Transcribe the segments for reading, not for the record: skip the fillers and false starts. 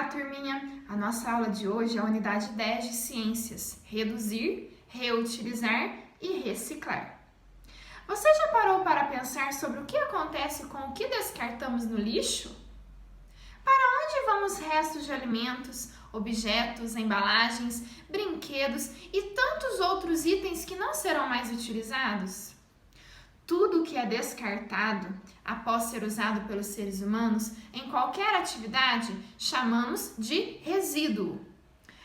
turminha! A nossa aula de hoje é a unidade 10 de Ciências, Reduzir, Reutilizar e Reciclar. Você já parou para pensar sobre o que acontece com o que descartamos no lixo? Para onde vão os restos de alimentos, objetos, embalagens, brinquedos e tantos outros itens que não serão mais utilizados? Tudo que é descartado após ser usado pelos seres humanos em qualquer atividade chamamos de resíduo.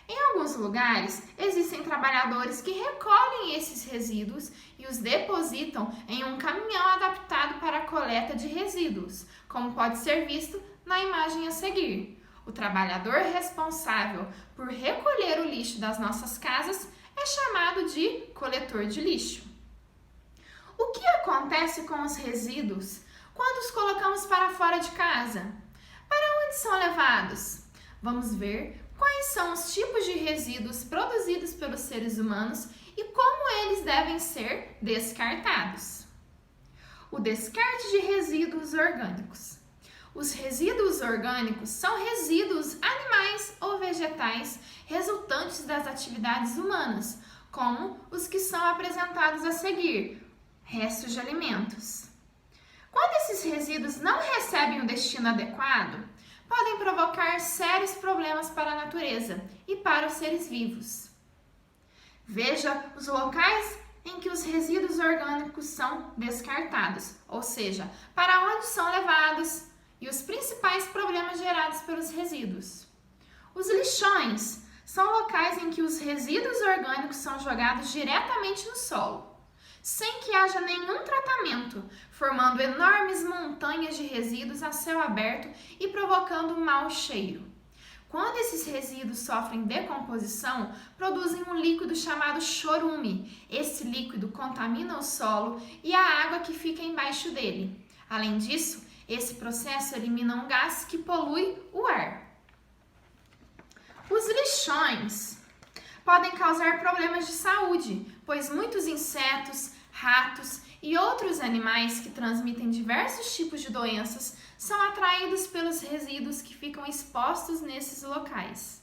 Em alguns lugares existem trabalhadores que recolhem esses resíduos e os depositam em um caminhão adaptado para a coleta de resíduos, como pode ser visto na imagem a seguir. O trabalhador responsável por recolher o lixo das nossas casas é chamado de coletor de lixo. O que acontece com os resíduos quando os colocamos para fora de casa? Para onde são levados? Vamos ver quais são os tipos de resíduos produzidos pelos seres humanos e como eles devem ser descartados. O descarte de resíduos orgânicos. Os resíduos orgânicos são resíduos animais ou vegetais resultantes das atividades humanas, como os que são apresentados a seguir. Restos de alimentos. Quando esses resíduos não recebem o destino adequado, podem provocar sérios problemas para a natureza e para os seres vivos. Veja os locais em que os resíduos orgânicos são descartados, ou seja, para onde são levados e os principais problemas gerados pelos resíduos. Os lixões são locais em que os resíduos orgânicos são jogados diretamente no solo, sem que haja nenhum tratamento, formando enormes montanhas de resíduos a céu aberto e provocando um mau cheiro. Quando esses resíduos sofrem decomposição, produzem um líquido chamado chorume. Esse líquido contamina o solo e a água que fica embaixo dele. Além disso, esse processo elimina um gás que polui o ar. Os lixões podem causar problemas de saúde, pois muitos insetos, ratos e outros animais que transmitem diversos tipos de doenças são atraídos pelos resíduos que ficam expostos nesses locais.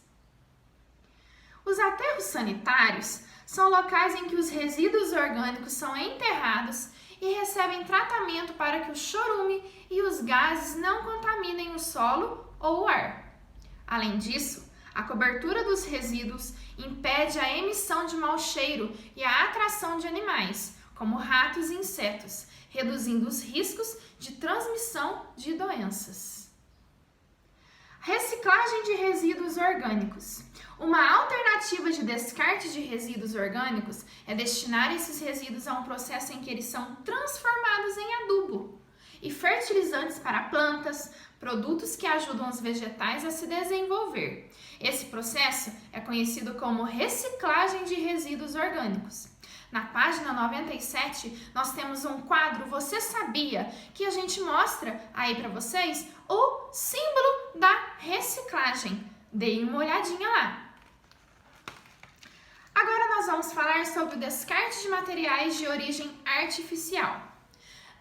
Os aterros sanitários são locais em que os resíduos orgânicos são enterrados e recebem tratamento para que o chorume e os gases não contaminem o solo ou o ar. Além disso, a cobertura dos resíduos impede a emissão de mau cheiro e a atração de animais, como ratos e insetos, reduzindo os riscos de transmissão de doenças. Reciclagem de resíduos orgânicos. Uma alternativa de descarte de resíduos orgânicos é destinar esses resíduos a um processo em que eles são transformados em adubo e fertilizantes para plantas, produtos que ajudam os vegetais a se desenvolver. Esse processo é conhecido como reciclagem de resíduos orgânicos. Na página 97, nós temos um quadro Você Sabia? Que a gente mostra aí para vocês o símbolo da reciclagem. Deem uma olhadinha lá. Agora nós vamos falar sobre o descarte de materiais de origem artificial.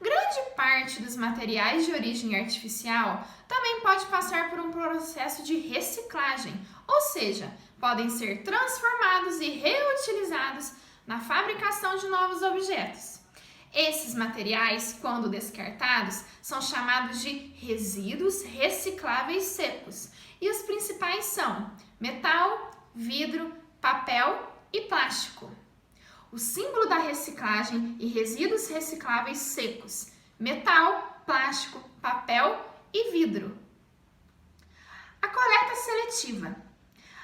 Grande parte dos materiais de origem artificial também pode passar por um processo de reciclagem, ou seja, podem ser transformados e reutilizados na fabricação de novos objetos. Esses materiais, quando descartados, são chamados de resíduos recicláveis secos, e os principais são metal, vidro, papel e plástico. O símbolo da reciclagem e resíduos recicláveis secos: metal, plástico, papel e vidro. A coleta seletiva.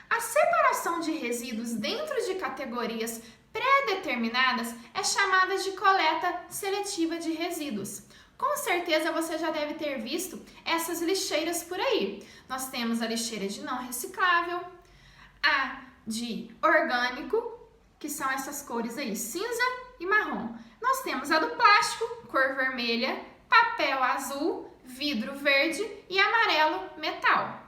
A separação de resíduos dentro de categorias pré-determinadas é chamada de coleta seletiva de resíduos. Com certeza você já deve ter visto essas lixeiras por aí. Nós temos a lixeira de não reciclável, a de orgânico, que são essas cores aí, cinza e marrom. Nós temos a do plástico, cor vermelha, papel azul, vidro verde e amarelo, metal.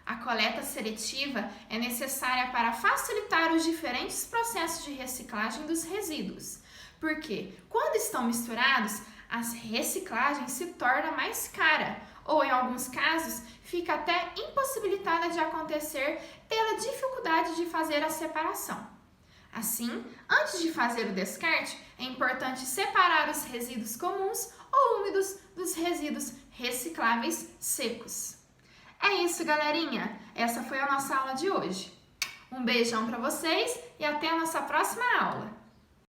A coleta seletiva é necessária para facilitar os diferentes processos de reciclagem dos resíduos, porque quando estão misturados, a reciclagem se torna mais cara, ou em alguns casos fica até impossibilitada de acontecer pela dificuldade de fazer a separação. Assim, antes de fazer o descarte, é importante separar os resíduos comuns ou úmidos dos resíduos recicláveis secos. É isso, galerinha! Essa foi a nossa aula de hoje. Um beijão para vocês e até a nossa próxima aula!